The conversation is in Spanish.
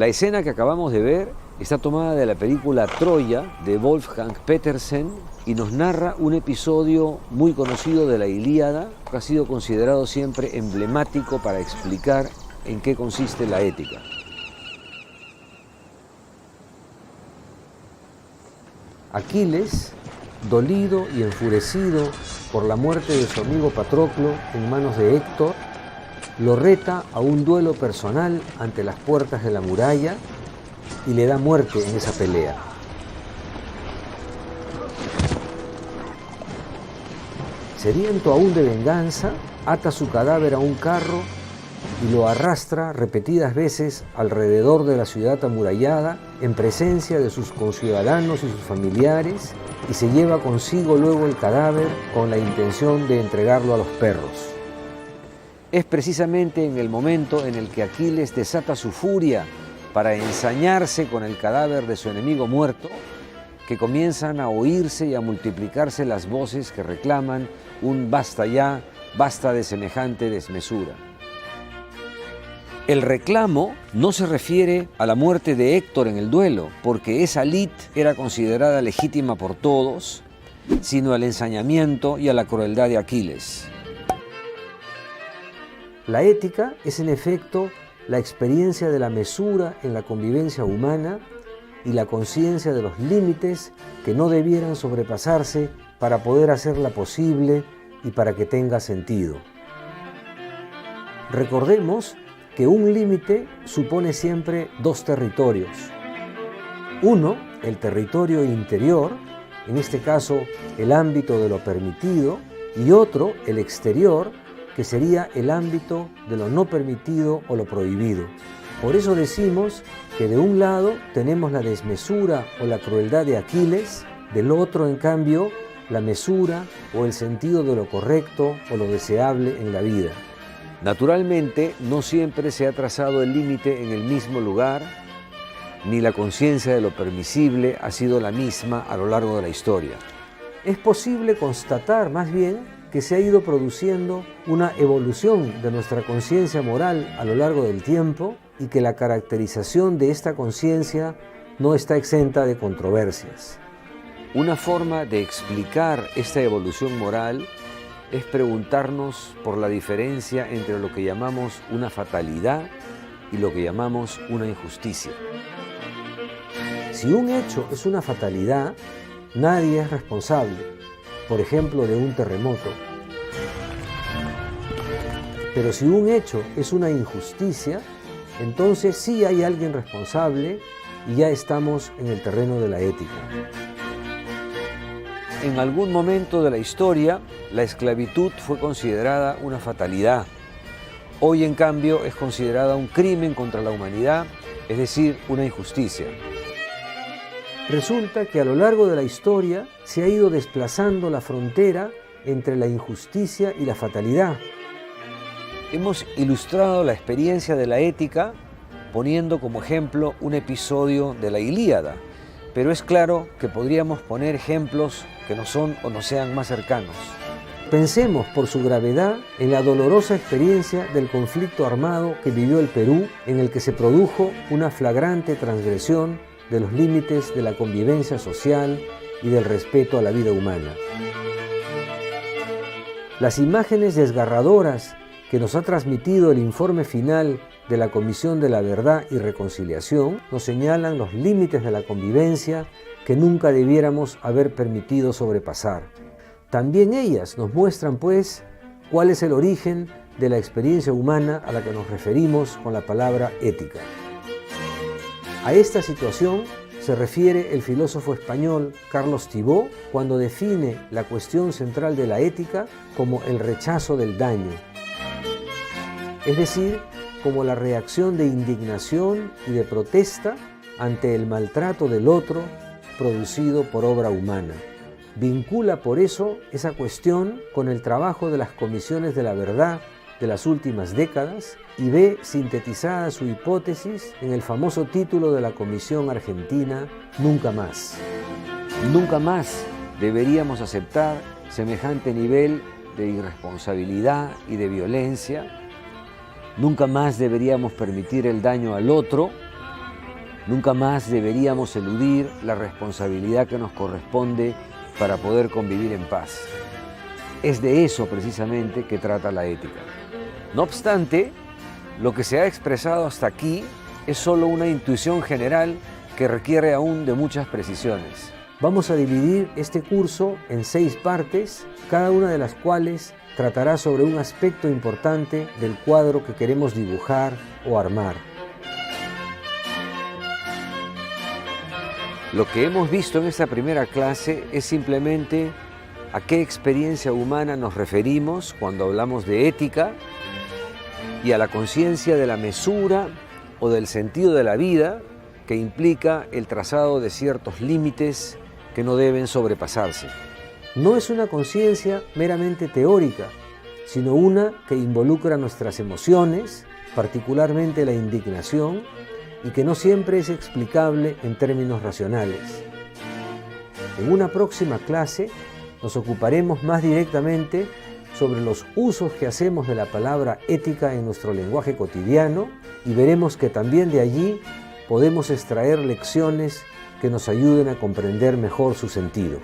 La escena que acabamos de ver está tomada de la película Troya de Wolfgang Petersen y nos narra un episodio muy conocido de la Ilíada que ha sido considerado siempre emblemático para explicar en qué consiste la ética. Aquiles, dolido y enfurecido por la muerte de su amigo Patroclo en manos de Héctor, lo reta a un duelo personal ante las puertas de la muralla y le da muerte en esa pelea. Sediento aún de venganza, ata su cadáver a un carro y lo arrastra repetidas veces alrededor de la ciudad amurallada en presencia de sus conciudadanos y sus familiares, y se lleva consigo luego el cadáver con la intención de entregarlo a los perros. Es precisamente en el momento en el que Aquiles desata su furia para ensañarse con el cadáver de su enemigo muerto, que comienzan a oírse y a multiplicarse las voces que reclaman un basta ya, basta de semejante desmesura. El reclamo no se refiere a la muerte de Héctor en el duelo, porque esa lid era considerada legítima por todos, sino al ensañamiento y a la crueldad de Aquiles. La ética es en efecto la experiencia de la mesura en la convivencia humana y la conciencia de los límites que no debieran sobrepasarse para poder hacerla posible y para que tenga sentido. Recordemos que un límite supone siempre dos territorios. Uno, el territorio interior, en este caso el ámbito de lo permitido, y otro, el exterior, que sería el ámbito de lo no permitido o lo prohibido. Por eso decimos que de un lado tenemos la desmesura o la crueldad de Aquiles, del otro, en cambio, la mesura o el sentido de lo correcto o lo deseable en la vida. Naturalmente, no siempre se ha trazado el límite en el mismo lugar, ni la conciencia de lo permisible ha sido la misma a lo largo de la historia. Es posible constatar, más bien, que se ha ido produciendo una evolución de nuestra conciencia moral a lo largo del tiempo y que la caracterización de esta conciencia no está exenta de controversias. Una forma de explicar esta evolución moral es preguntarnos por la diferencia entre lo que llamamos una fatalidad y lo que llamamos una injusticia. Si un hecho es una fatalidad, nadie es responsable, por ejemplo, de un terremoto. Pero si un hecho es una injusticia, entonces sí hay alguien responsable y ya estamos en el terreno de la ética. En algún momento de la historia, la esclavitud fue considerada una fatalidad. Hoy, en cambio, es considerada un crimen contra la humanidad, es decir, una injusticia. Resulta que a lo largo de la historia se ha ido desplazando la frontera entre la injusticia y la fatalidad. Hemos ilustrado la experiencia de la ética poniendo como ejemplo un episodio de la Ilíada, pero es claro que podríamos poner ejemplos que no son o no sean más cercanos. Pensemos por su gravedad en la dolorosa experiencia del conflicto armado que vivió el Perú, en el que se produjo una flagrante transgresión de los límites de la convivencia social y del respeto a la vida humana. Las imágenes desgarradoras que nos ha transmitido el informe final de la Comisión de la Verdad y Reconciliación nos señalan los límites de la convivencia que nunca debiéramos haber permitido sobrepasar. También ellas nos muestran, pues, cuál es el origen de la experiencia humana a la que nos referimos con la palabra ética. A esta situación se refiere el filósofo español Carlos Tibó cuando define la cuestión central de la ética como el rechazo del daño, es decir, como la reacción de indignación y de protesta ante el maltrato del otro producido por obra humana. Vincula por eso esa cuestión con el trabajo de las comisiones de la verdad de las últimas décadas y ve sintetizada su hipótesis en el famoso título de la Comisión Argentina, Nunca más. Nunca más deberíamos aceptar semejante nivel de irresponsabilidad y de violencia. Nunca más deberíamos permitir el daño al otro Nunca más deberíamos eludir la responsabilidad que nos corresponde para poder convivir en paz. Es de eso precisamente que trata la ética. No obstante, lo que se ha expresado hasta aquí es solo una intuición general que requiere aún de muchas precisiones. Vamos a dividir este curso en 6 partes, cada una de las cuales tratará sobre un aspecto importante del cuadro que queremos dibujar o armar. Lo que hemos visto en esta primera clase es simplemente a qué experiencia humana nos referimos cuando hablamos de ética y a la conciencia de la mesura o del sentido de la vida que implica el trazado de ciertos límites que no deben sobrepasarse. No es una conciencia meramente teórica, sino una que involucra nuestras emociones, particularmente la indignación, y que no siempre es explicable en términos racionales. En una próxima clase nos ocuparemos más directamente sobre los usos que hacemos de la palabra ética en nuestro lenguaje cotidiano y veremos que también de allí podemos extraer lecciones que nos ayuden a comprender mejor su sentido.